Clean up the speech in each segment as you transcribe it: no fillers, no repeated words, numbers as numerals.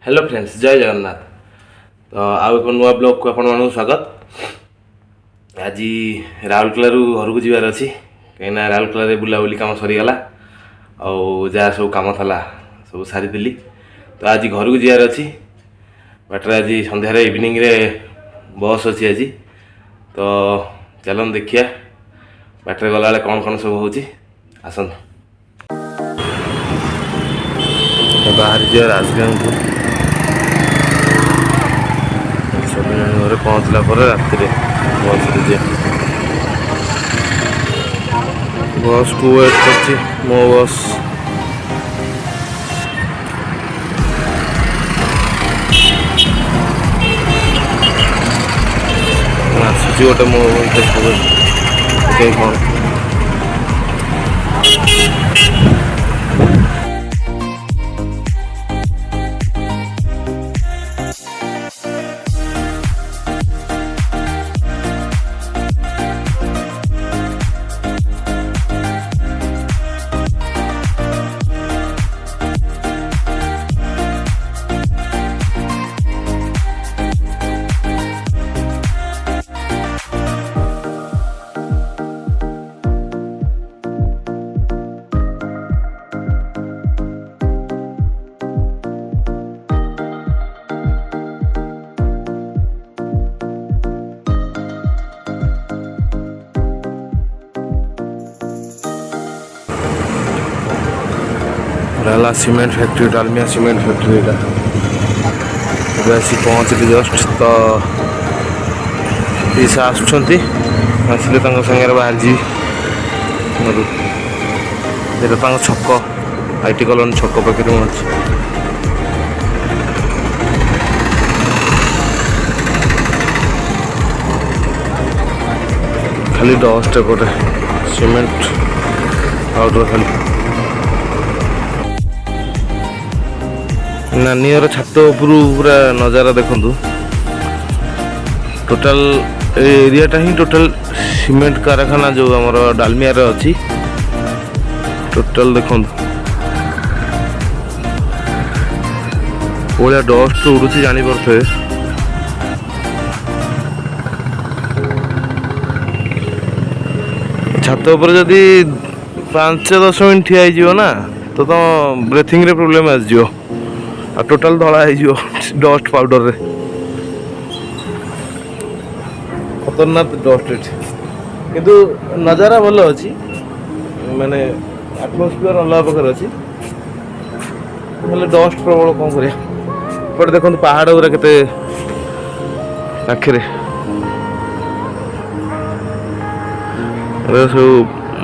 Hello friends, जय जगन्नाथ। तो आउ एक नुआ ब्लॉग को आपण स्वागत। आज राउरकेला घर को जीवार अच्छी कहीं राउरकेला बुलाबुली काम सरीगला जहाँ सब कम था सब सारी। तो आज घर को जीवार अच्छी बाटर आज सन्धार इवनिंग रे बस अच्छी आज। तो चलन देखिया बाटर गला बेले कौन कौन सब होची आसन बाहर जा राजगांव को घर पहुँचला राति बस को वेट कर मो बस आसूँ गोटे मो कौन रहा cement factory Dalmia cement factory आसी पहुँचली जस्ट। तो पीसा आसुँच आसिले सागर बाहर जी छक आईटी कॉलोनी छक पाखे मुझे खाली डस्ट एपटे सीमेंट पाउडर खाली नानीर छात उपर पूरा नजारा देखु टोटाल एरियाटा ही टोटाल सीमेंट कारखाना जो आमर डालमिया अच्छी टोटाल देखु भाया डस्ट उड़ूसी जापर छात उपर जदि 5-10 मिनट ठिया ना तो तुम ब्रेथिंग रे प्रॉब्लम आसो आ टोटाल धड़ा हो डस्ट पाउडर रे खतरनाक डस्ट ये किंतु नजारा भल अच्छी माने एटमॉस्फेयर अलग प्रकार अच्छी डस्ट प्रबल कौन कर देखो पहाड़ गुरा के पाखे सब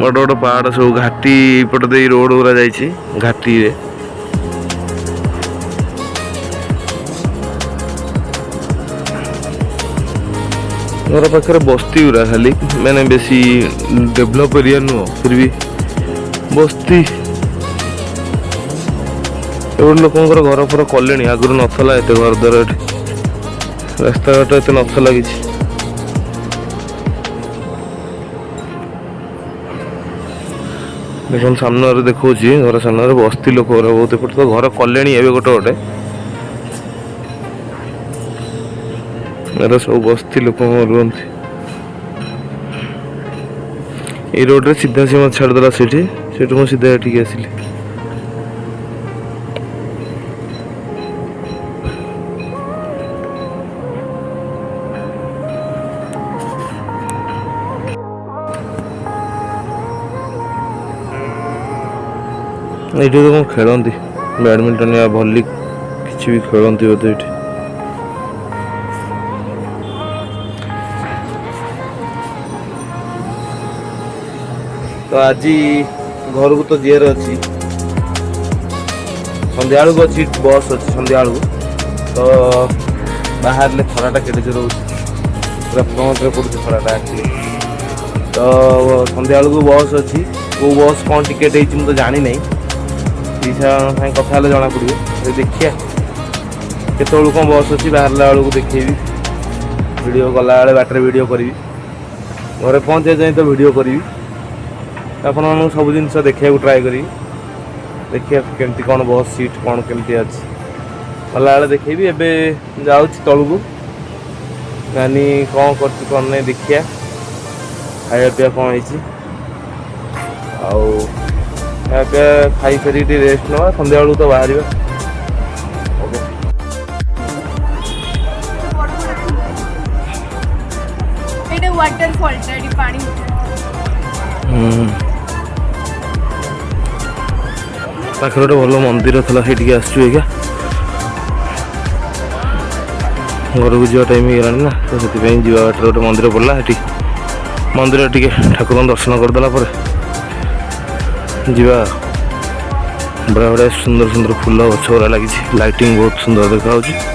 बड़ बड़ पहाड़ सब घाटी पट दे रोड गुरा जाइए घाटी रे घर पाखे बस्ती गुरा खाली मैंने बेसी डेभलप एरिया नुह फिर भी बस्ती लोक घर फर कले आगुरी नाला एत घर द्वार रास्ता घाट एत नाला किसी देख सामने देखा घर सामने बस्ती लोक बहुत एपटे तो घर कले गोटे गोटे सब बस्ती लोक रुहती ये रोड रे सीधा सी मत छाड़देला से मुझे सीधा ये आसिली ये तो खेलती बैडमिंटन या भली किसी भी खेलती बोधे ये तो आज घर को तो जीआर अच्छी संध्या को अच्छी बस अच्छी संध्या तो बाहर खराटा के पूरा फ्रंट पड़े खराटा एक्चुअली तो संध्या को बस अच्छी वो बस कौन टिकेट है मुझे जानी नहीं पीछा कथा जना पड़ो देखिए केत कौन बस अच्छी बाहर बेलू देखेबी वीडियो गला बेले बाटर वीडियो करी घर पहुँचा जाए तो वीडियो करी आपण सब जिन देखा ट्राए करी देखिए केमती कौन बस सीट कौन केमती अच्छी गलाबे देखी एबे जाऊँ तलू नानी कौन कर देखिया खाया पीया कौन है खाई फेरी रेस्ट ना संध्या बेलू तो बाहर वाटरफॉल पानी पाखे गोटे भल मंदिर था ये आसुगा घर को जा टाइम हो ना तो से जा बाटर गोटे मंदिर पड़ा ये मंदिर टे ठाकुर दर्शन करदेला जा बड़ा बड़ा सुंदर सुंदर फूल गछ गुरा लगी लाइटिंग बहुत सुंदर देखा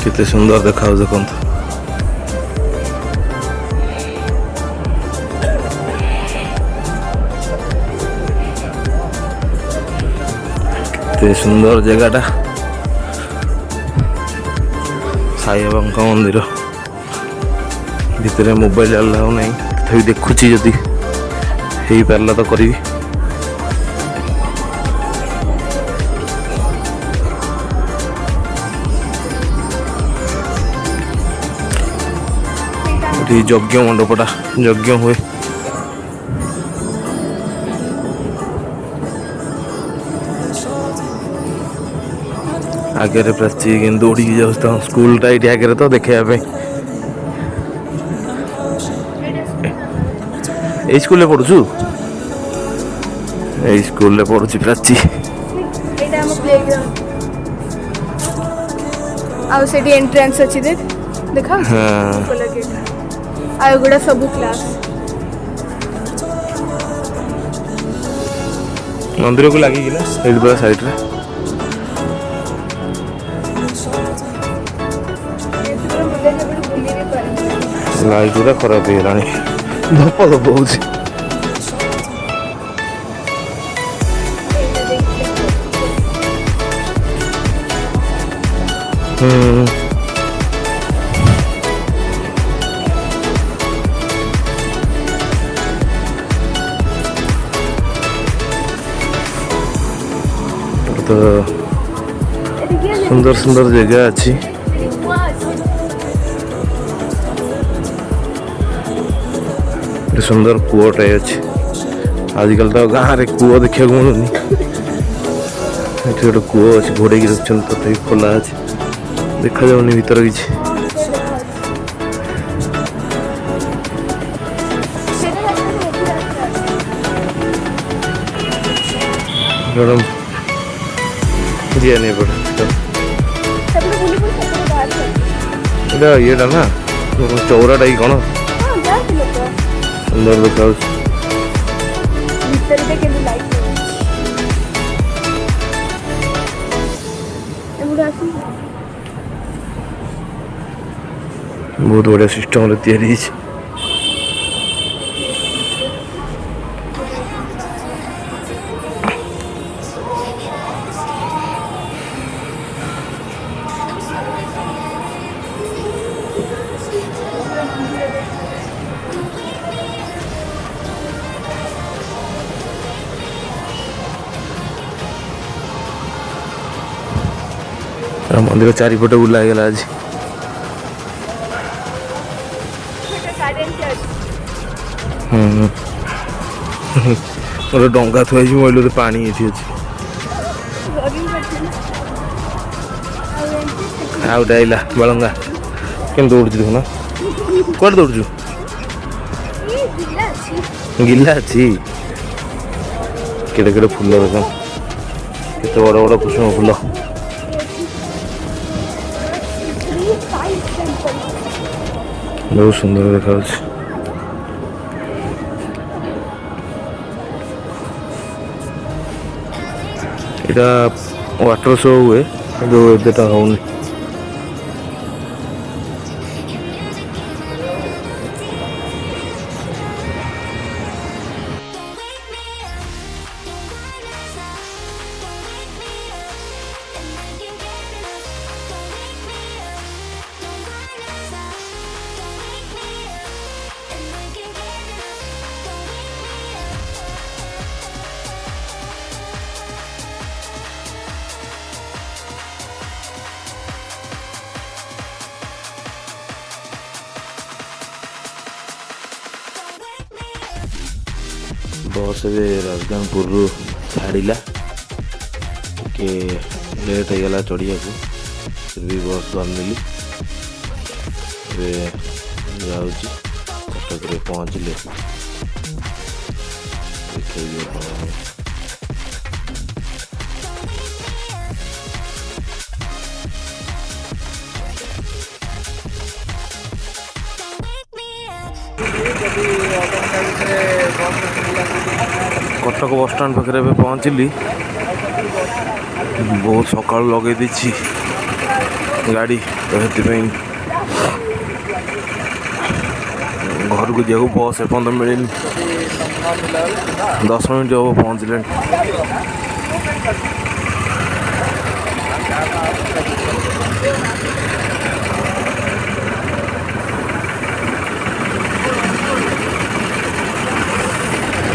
कितने सुंदर देखा देखो कितने सुंदर जगहटा साई बाबा मंदिर भितर मोबाइल अलाउ नहीं तथापि देखुची जदि हो पारा तो करी यज्ञ मंडपटा यज्ञ हुए आगे प्राची के दौड़ी जाऊँ स्कूल ये आगे तो देखा ये स्कूल पढ़ुचु ये स्कूल पढ़ुची प्राची एंट्रेंस अच्छी देख देखा आगुड़ा सब क्लास मंदिर को लगी ना साइड रे लाइट पूरा खराब हो गलानी धप धप हो तो सुंदर सुंदर जगह अच्छी सुंदर कूटे अच्छे आजकल तो गाँव में कूह देखा मिलूनी गोटे कूह अच्छे घोड़े रखते तथा खोला अच्छे देखा जाऊनी भीतर किसी दिया नहीं पड़ा ये ना चौराटा कि कौन सुंदर देखा बहुत बढ़िया सिस्टम तैयारी मंदिर चारिपटे बुलाईगला आज गोटे डंगा थुआई मोबाइल पानी ये अच्छी आउट आइला बालंगा केम दौड़ू देखना कौन दौड़ू गिला अच्छी केड़े केड़े फूल देख केते बड़ बड़ कुसुम फूल बहुत सुंदर देखा এটা ওয়াটার শো ହୁଏ କିନ୍ତୁ ଏବେଟା ହଉନି। बस ଏବେ ରାଜଗାଙ୍ଗପୁରରୁ ଛାଡ଼ିଲା ଟିକେ ଲେଟ୍ ହେଇଗଲା ଚଢ଼ିବାକୁ फिर भी बस ଧରିନେଲି ଏବେ ଯାଉଛି କଟକରେ ପହଞ୍ଚିଲେ ଦେଖେଇବି ଆପଣଙ୍କୁ। कटक बस स्टाण्ड पाखे ए पहुँचली बहुत सका लगे गाड़ी तो से घर को जाऊ बस एपर्त मिले 10 मिनट हम पहुँचले।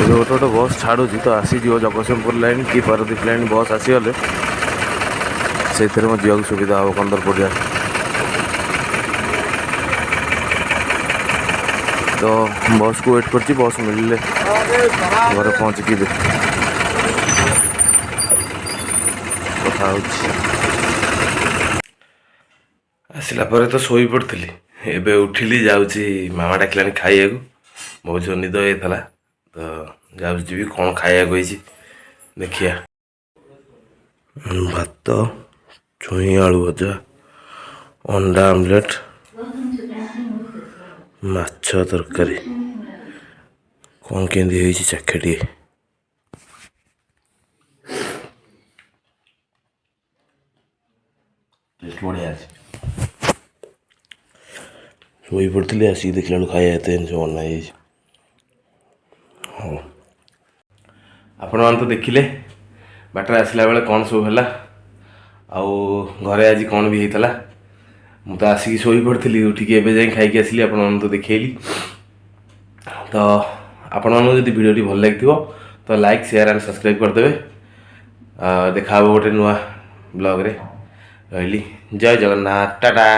गोटे गोटे बस छाड़ुची तो आसीज जगतसिंहपुर लाइन कि पारादीप लाइन बस आसीगले से जावाक सुविधा हम कंदरपुर जाए। तो बस को वेट कर बस मिलले घर पहुँचिकी कथा आसला तो शोई पड़ी एबे उठिली जाऊँगी मामा डाकिला खाइए बहुत जो निद होता तो जाऊँगी कौन खाया देखिया भात छुई आलू भजा अंडा आमलेट माछ तरकारी कौन केंदी होई चाखेटी टेस्ट बढ़िया अच्छे शोई पड़ी आसिक देखला खाया सब बना हाँ आपण मैंने तो देखिले बाटर आसला बेले कौन सब है आउ घरे आज कौन भी होता मुझे तो आसिक शोई पड़ी उठिक एवं जाए खाई आसली आपण तो देखली। तो आपण मानू जब वीडियो भल लगी तो लाइक शेयर एंड सब्सक्राइब करदे। देखा गोटे नुआ ब्लॉग रे रही। जय जगन्नाथ टाटा।